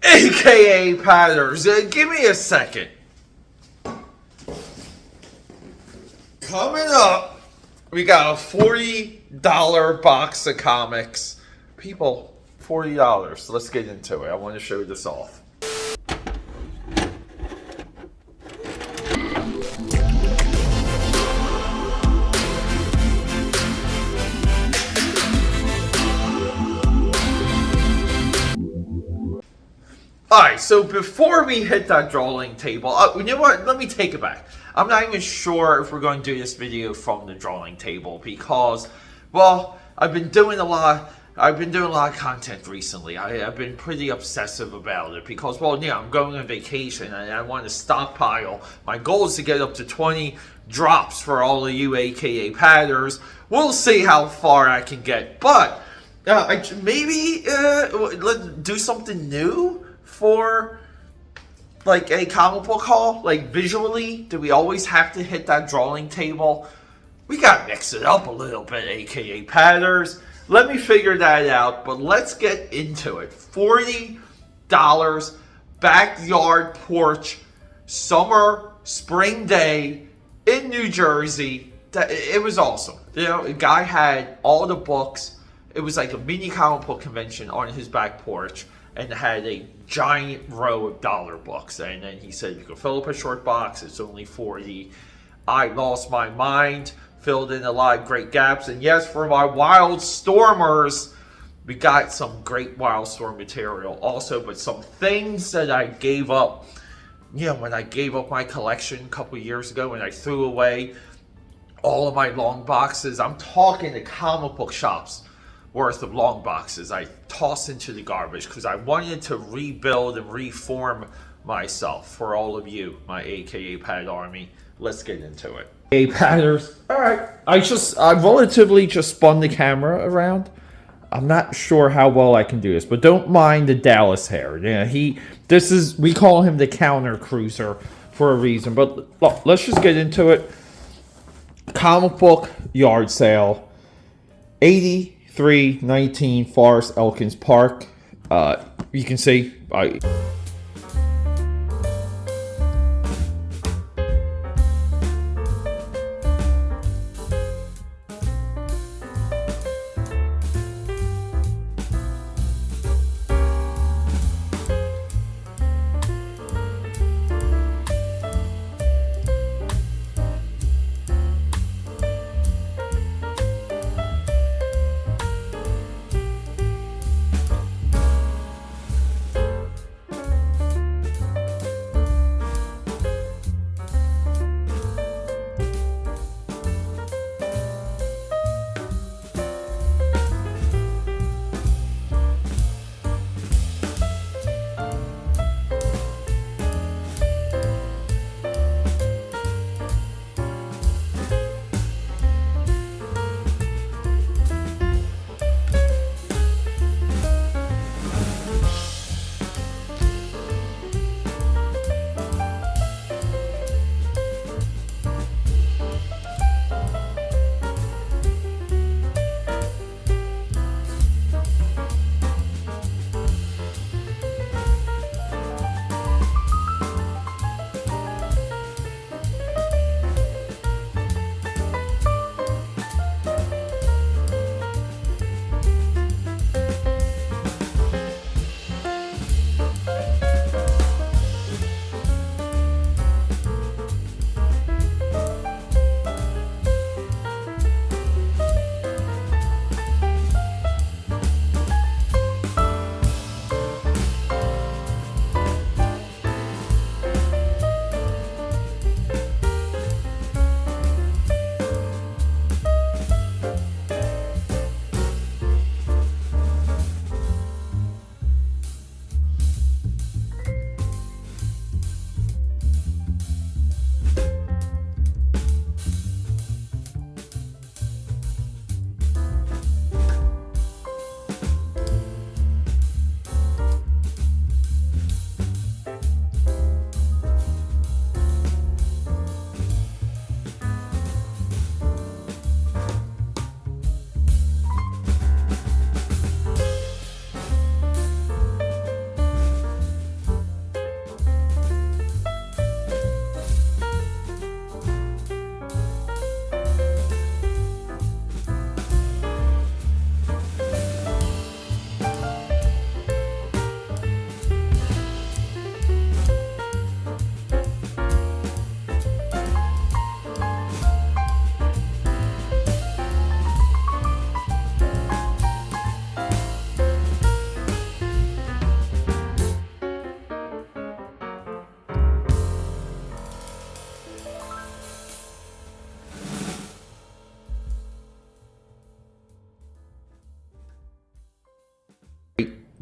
AKA Patters, give me a second. Coming up, we got a $40 box of comics. People, $40. Let's get into it. I want to show this off. Alright, so before we hit that drawing table, you know what? Let me take it back. I'm not even sure if we're going to do this video from the drawing table because, well, I've been doing a lot of content recently. I've been pretty obsessive about it because, well, yeah, I'm going on vacation and I want to stockpile. My goal is to get up to 20 drops for all of you AKA Patters. We'll see how far I can get, but maybe let's do something new for like a comic book haul. Like visually, do we always have to hit that drawing table? We gotta mix it up a little bit, AKA Patters. Let me figure that out, but let's get into it. $40 backyard porch summer spring day in New Jersey. It was awesome. You know, a guy had all the books. It was like a mini comic book convention on his back porch, and had a giant row of dollar books. And then he said, you can fill up a short box, it's only $40. I lost my mind, filled in a lot of great gaps. And yes, for my Wildstormers, we got some great Wildstorm material also, but some things that I gave up, you know, when I gave up my collection a couple years ago and I threw away all of my long boxes. I'm talking the comic book shops worth of long boxes I tossed into the garbage because I wanted to rebuild and reform myself for all of you, my AKA Pad Army. Let's get into it. Hey Patters. Alright. I relatively just spun the camera around. I'm not sure how well I can do this, but don't mind the Dallas hair. Yeah, we call him the counter cruiser for a reason. But look, let's just get into it. Comic book yard sale. 8319 Forest Elkins Park. You can see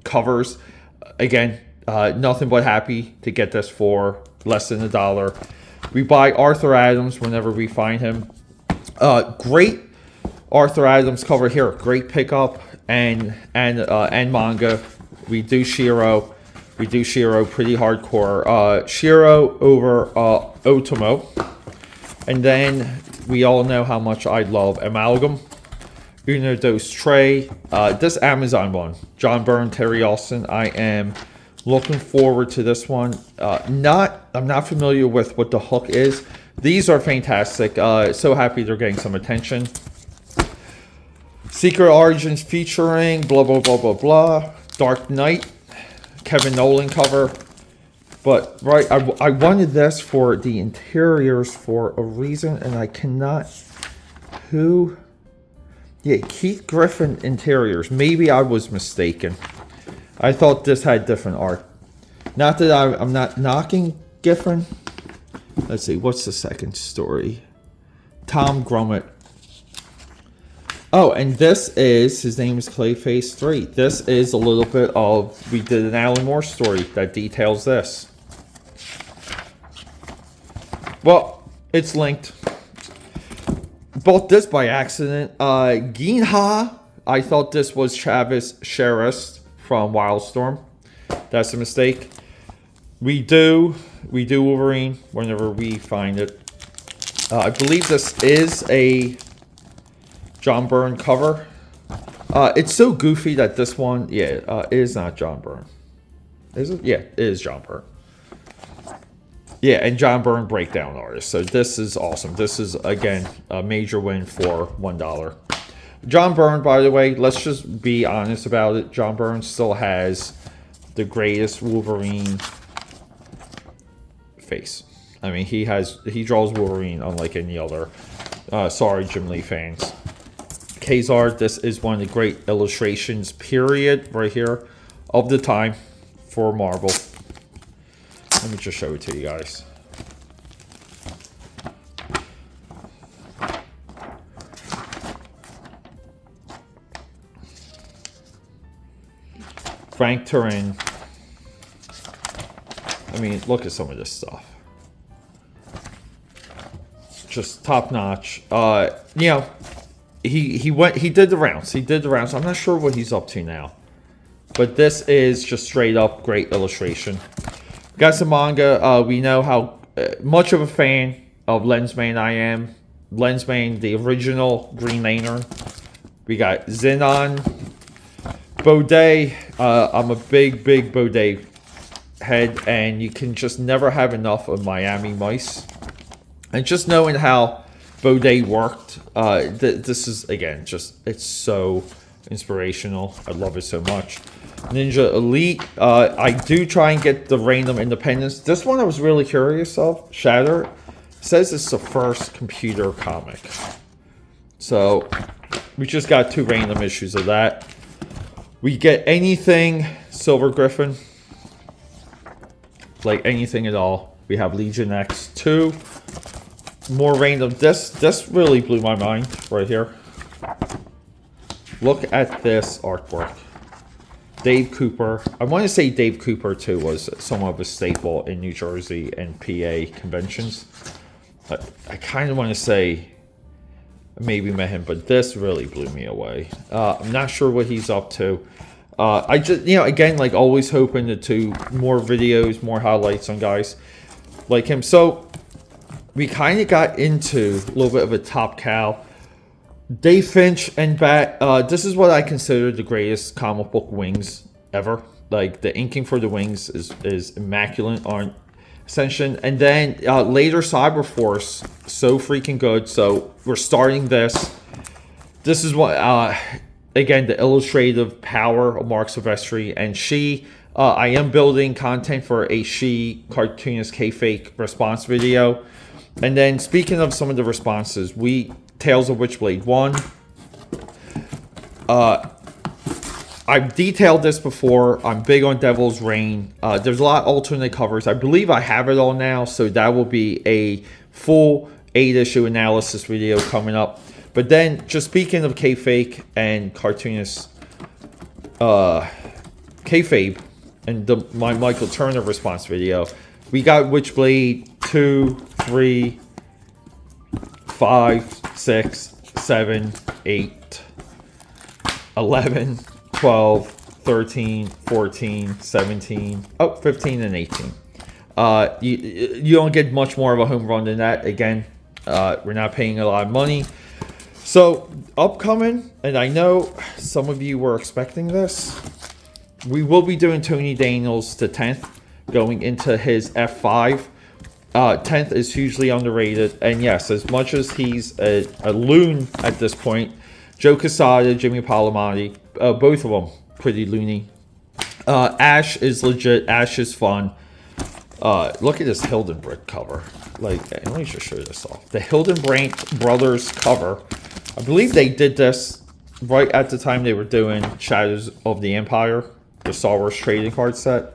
covers. Again, nothing but happy to get this for less than $1. We buy Arthur Adams whenever we find him. Great Arthur Adams cover here. Great pickup and manga. We do Shiro. We do Shiro pretty hardcore. Shiro over Otomo. And then we all know how much I love Amalgam. Uno Dos Tre. This Amazon one. John Byrne, Terry Austin. I am looking forward to this one. I'm not familiar with what the hook is. These are fantastic. So happy they're getting some attention. Secret Origins featuring blah blah blah blah blah. Dark Knight, Kevin Nolan cover. But right, I wanted this for the interiors for a reason, and I cannot. Who? Yeah, Keith Griffin interiors. Maybe I was mistaken. I thought this had different art. Not that I'm not knocking Giffen. Let's see, what's the second story? Tom Grummett. Oh, and this is, his name is Clayface 3. This is a little bit of, we did an Alan Moore story that details this. Well, it's linked. Bought this by accident. Ginha. I thought this was Travis Sherrist from Wildstorm. That's a mistake. We do Wolverine whenever we find it. I believe this is a John Byrne cover. It's so goofy that this one, yeah, is not John Byrne. Is it? Yeah, it is John Byrne. Yeah, and John Byrne breakdown artist. So this is awesome. This is, again, a major win for $1. John Byrne, by the way, let's just be honest about it. John Byrne still has the greatest Wolverine face. I mean, he draws Wolverine unlike any other. Sorry, Jim Lee fans. Kazar, this is one of the great illustrations, period, right here, of the time for Marvel. Let me just show it to you guys. Frank Turin. I mean, look at some of this stuff. Just top notch. You know, he did the rounds. He did the rounds. I'm not sure what he's up to now. But this is just straight up great illustration. Got some manga. We know how much of a fan of Lensman I am. Lensman, the original Green Lantern. We got Zenon. Baudet. I'm a big Baudet head, and you can just never have enough of Miami Mice. And just knowing how Baudet worked, this is, again, just, it's so inspirational. I love it so much. Ninja Elite. I do try and get the Random Independence. This one I was really curious of. Shatter. It says it's the first computer comic. So, we just got 2 random issues of that. We get anything Silver Griffin. Like anything at all. We have Legion X 2. More random. This really blew my mind right here. Look at this artwork. Dave Cooper. I want to say Dave Cooper too was somewhat of a staple in New Jersey and PA conventions. I kind of want to say maybe met him, but this really blew me away. I'm not sure what he's up to. I just, you know, again, like always hoping to do more videos, more highlights on guys like him. So we kind of got into a little bit of a top cow. Dave Finch and Bat. This is what I consider the greatest comic book wings ever. Like the inking for the wings is immaculate on Ascension, and then later Cyberforce, so freaking good. So we're starting this. This is what again, the illustrative power of Mark Silvestri and She. I am building content for a She cartoonist K-Fake response video, and then speaking of some of the responses, Tales of Witchblade 1. I've detailed this before. I'm big on Devil's Reign. There's a lot of alternate covers. I believe I have it all now, so that will be a full 8-issue analysis video coming up. But then, just speaking of K-Fake and cartoonist kayfabe and my Michael Turner response video. We got Witchblade 2, 3, 5, 6, 7, 8, 11, 12, 13, 14, 17, 15, and 18. You don't get much more of a home run than that. Again, we're not paying a lot of money. So, upcoming, and I know some of you were expecting this, we will be doing Tony Daniels to 10th, going into his F5. 10th is hugely underrated, and yes, as much as he's a loon at this point, Joe Quesada, Jimmy Palomati, both of them pretty loony. Ash is legit. Ash is fun. Look at this Hildenbrand cover. Like, let me just show this off. The Hildenbrand Brothers cover. I believe they did this right at the time they were doing Shadows of the Empire, the Star Wars trading card set.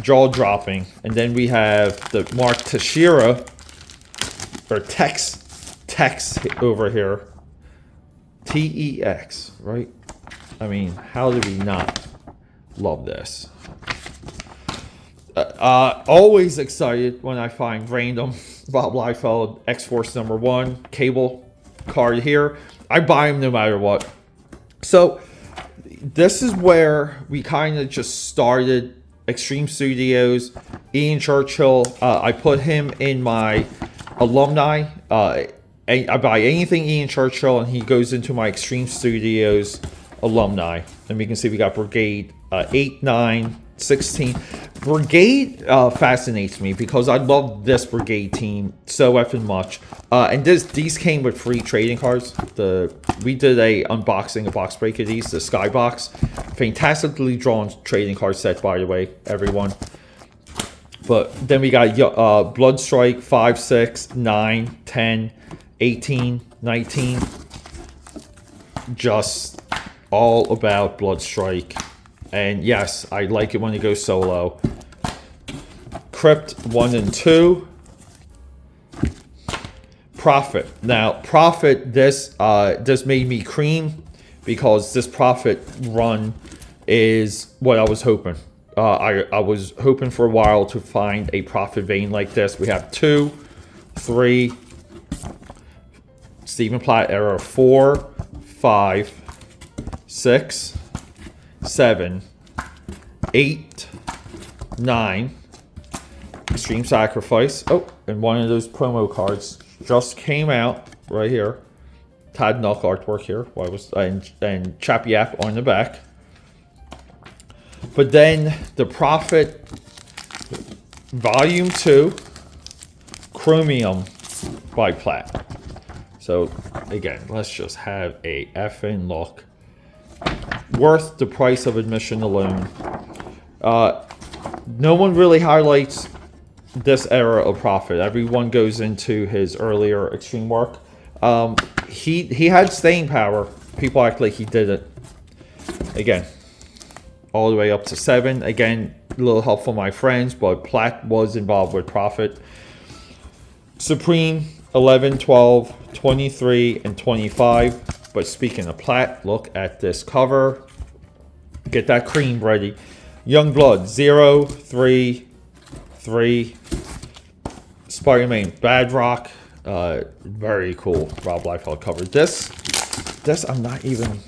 Jaw dropping. And then we have the Mark Teixeira, or Tex over here. TEX, right? I mean, how do we not love this? Always excited when I find random Rob Liefeld X-Force #1 cable card here. I buy them no matter what. So this is where we kind of just started Extreme Studios. Ian Churchill, I put him in my alumni. I buy anything Ian Churchill, and he goes into my Extreme Studios alumni. And we can see we got Brigade 8, 9, 16. Brigade fascinates me because I love this Brigade team so effing much. And these came with free trading cards. We did a unboxing, a box break of these, the Skybox. Fantastically drawn trading card set, by the way, everyone. But then we got Bloodstrike 5, 6, 9, 10, 18, 19. Just all about Bloodstrike. And yes, I like it when it goes solo. Crypt 1 and 2. Prophet. Now, Prophet, this made me cream because this Prophet run is what I was hoping. I was hoping for a while to find a Prophet vein like this. We have 2, 3, Stephen Platt era 4, 5, 6, 7, 8, 9, Extreme Sacrifice. Oh, and one of those promo cards just came out right here. Tad Nuck artwork here. And Chap Yap on the back. But then the Prophet Volume 2 Chromium by Platt. So again, let's just have a effing look. Worth the price of admission alone. No one really highlights this era of Prophet. Everyone goes into his earlier Extreme work. He had staying power. People act like he didn't. Again, all the way up to 7. Again, a little help from my friends, but Platt was involved with Prophet. Supreme 11, 12, 23, and 25. But speaking of Platt, look at this cover. Get that cream ready. Youngblood 0, 3, 3. Spider-Man Bad Rock. Very cool Rob Liefeld cover. This I'm not even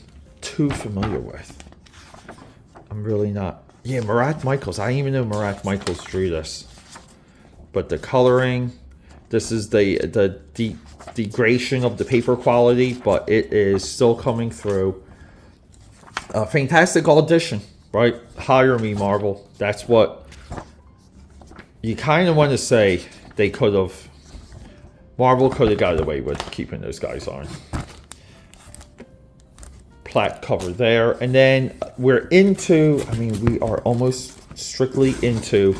too familiar with. I'm really not. Yeah, Murat Michaels. I didn't even know Murat Michaels drew this. But the coloring, this is the degradation of the paper quality, but it is still coming through. A fantastic audition, right? Hire me, Marvel. That's what you kind of want to say. They could have. Marvel could have got away with keeping those guys on. Platt cover there. And then we're into, we are almost strictly into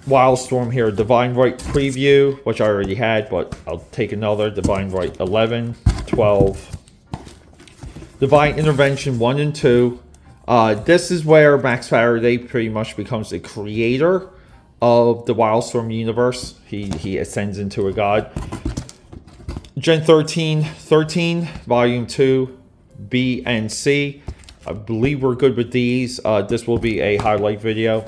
Wildstorm here. Divine Right preview, which I already had, but I'll take another. Divine Right 11, 12. Divine Intervention 1 and 2. This is where Max Faraday pretty much becomes the creator of the Wildstorm universe. He ascends into a god. Gen 13, Volume 2, B and C. I believe we're good with these. This will be a highlight video.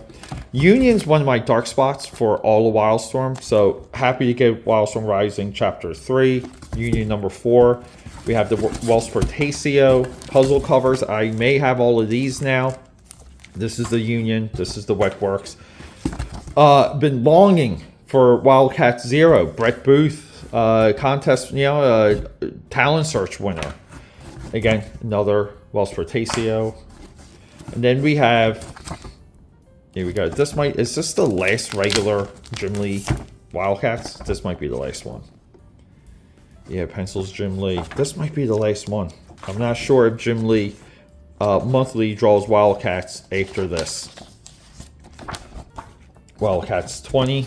Union's one of my dark spots for all of Wildstorm, so happy to get Wildstorm Rising Chapter 3, Union number 4. We have the Wellspertatio puzzle covers. I may have all of these now. This is the Union. This is the Wetworks. Been longing for Wildcat Zero. Brett Booth, contest, talent search winner. Again, another Wellspertatio. And then we have, here we go. Is this the last regular Jim Lee Wildcats? This might be the last one. Yeah, Pencils Jim Lee. This might be the last one. I'm not sure if Jim Lee monthly draws Wildcats after this. Wildcats 20.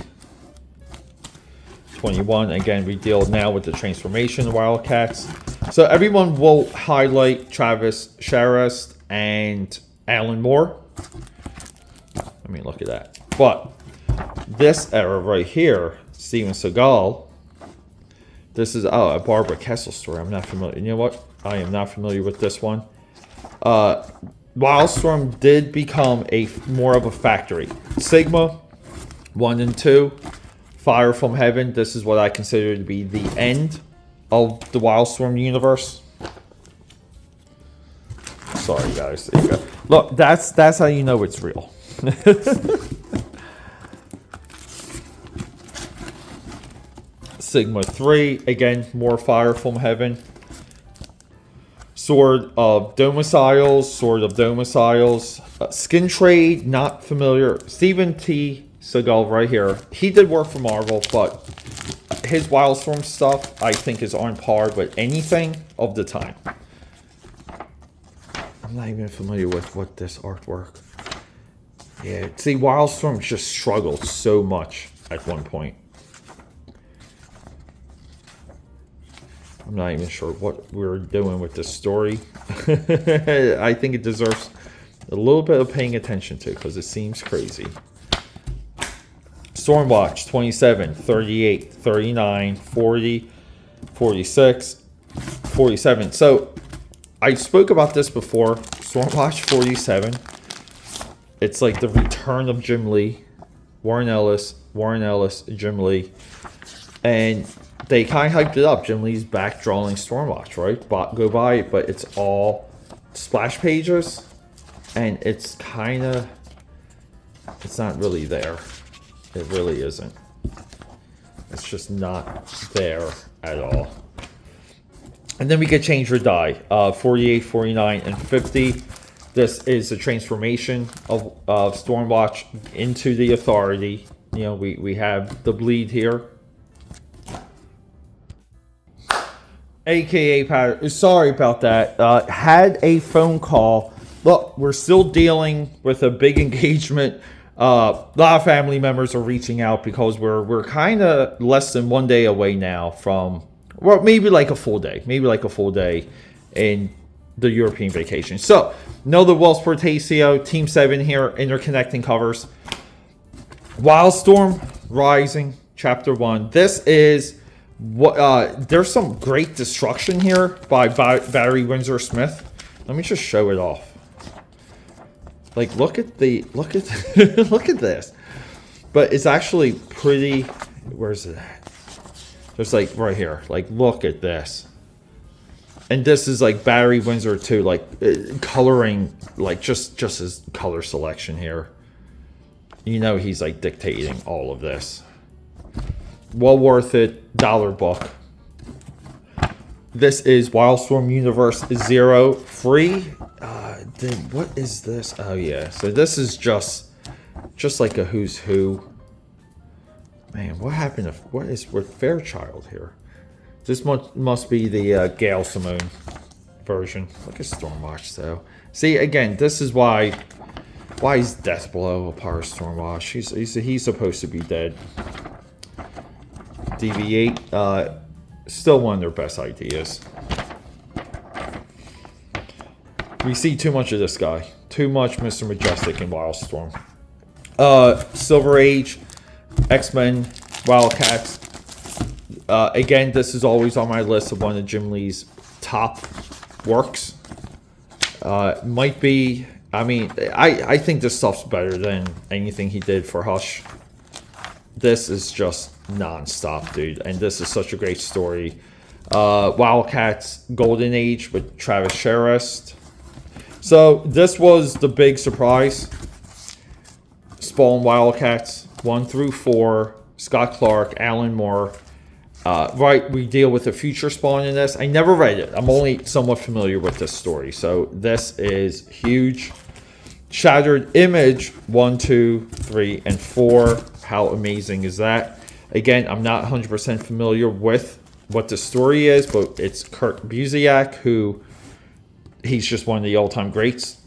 21. Again, we deal now with the transformation of Wildcats. So everyone will highlight Travis Sharist and Alan Moore. I mean, look at that. But this era right here, Steven Seagal. This is a Barbara Kessel story. I'm not familiar. You know what? I am not familiar with this one. Wildstorm did become more of a factory. Sigma 1 and 2. Fire from Heaven. This is what I consider to be the end of the Wildstorm universe. Sorry, guys. There you go. Look, that's how you know it's real. Sigma 3. Again, more Fire from Heaven. Sword of Domiciles. Sword of Domiciles. Skin Trade. Not familiar. Steven T. Seagal right here. He did work for Marvel, but his Wildstorm stuff, I think, is on par with anything of the time. I'm not even familiar with what this artwork. Yeah, see, Wildstorm just struggled so much at one point. I'm not even sure what we're doing with this story. I think it deserves a little bit of paying attention to because it seems crazy. Stormwatch 27, 38, 39, 40, 46, 47. So I spoke about this before. Stormwatch 47. It's like the return of Jim Lee, Warren Ellis, Jim Lee. And they kind of hyped it up. Jim Lee's back drawing Stormwatch, right? Go by it, but it's all splash pages. And it's kind of, it's not really there. It really isn't. It's just not there at all. And then we get Change or Die. 48, 49, and 50. This is a transformation of Stormwatch into the Authority. You know, we have the bleed here. AKAPAD. Sorry about that. Had a phone call. Look, we're still dealing with a big engagement. A lot of family members are reaching out because we're kind of less than 1 day away now from, well, maybe like a full day in the European vacation. So, the Wellspertatio, Team 7 here, interconnecting covers. Wildstorm Rising, Chapter 1. This is what there's some great destruction here by Barry Windsor Smith. Let me just show it off. Like, look at look at this. But it's actually pretty. Where's it at? Just like right here. Like, look at this. And this is like Barry Windsor too, like coloring, like just his color selection here. You know, he's like dictating all of this. Well worth it. Dollar book. This is Wildstorm Universe 0 free. What is this? Oh yeah, so this is just like a who's who. Man, what happened? What is with Fairchild here? This must be the Gail Simone version. Look at Stormwatch though. See, again, this is why is Deathblow a part of Stormwatch? He's supposed to be dead. DV8, still one of their best ideas. We see too much of this guy. Too much Mr. Majestic in Wildstorm. Silver Age, X-Men, Wildcats. Again, this is always on my list of one of Jim Lee's top works. Might be, I mean, I think this stuff's better than anything he did for Hush. This is just non-stop, dude. And this is such a great story. Wildcats Golden Age with Travis Sherrest. So this was the big surprise. Spawn Wildcats 1 through 4. Scott Clark, Alan Moore. Right, we deal with the future Spawn in this. I never read it. I'm only somewhat familiar with this story. So this is huge. Shattered Image 1, 2, 3, and 4. How amazing is that? Again, I'm not 100% familiar with what the story is, but it's Kurt Busiek, who he's just one of the all-time greats.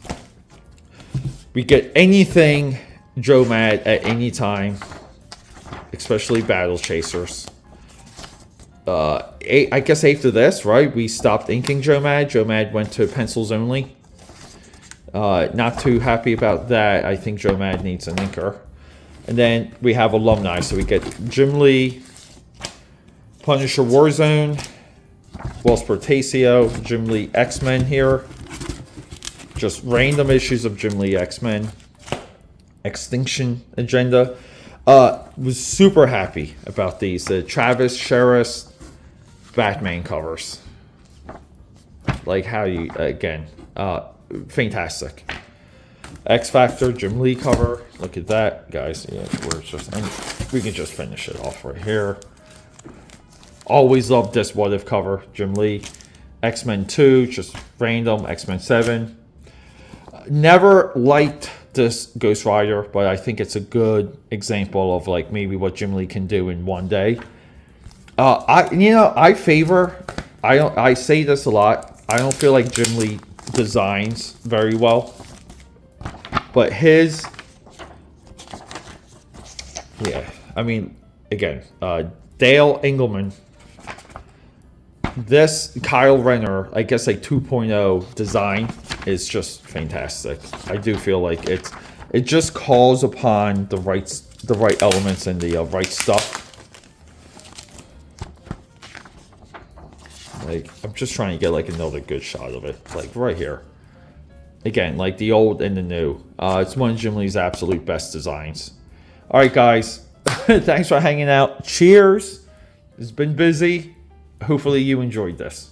We get anything Joe Mad at any time, especially Battle Chasers. I guess after this, right, we stopped inking Joe Mad. Joe Mad went to pencils only. Not too happy about that. I think Joe Mad needs an inker. And then we have alumni. So we get Jim Lee, Punisher Warzone, Wells Portacio, Jim Lee X-Men here. Just random issues of Jim Lee X-Men. Extinction Agenda. Was super happy about these. The Travis Sherrest Batman covers. Like how you, again, fantastic. X Factor, Jim Lee cover. Look at that, guys. Yeah, we can just finish it off right here. Always loved this What If cover, Jim Lee. X-Men 2, just random. X-Men 7. Never liked this Ghost Rider, but I think it's a good example of like maybe what Jim Lee can do in one day. I say this a lot. I don't feel like Jim Lee designs very well, but his, yeah, I mean, again, Dale Engelman. This Kyle Renner, I guess like 2.0 design is just fantastic. I do feel like it just calls upon the right elements and the right stuff. Like, I'm just trying to get like another good shot of it, like right here. Again, like the old and the new. It's one of Jim Lee's absolute best designs. All right, guys, thanks for hanging out. Cheers. It's been busy. Hopefully you enjoyed this.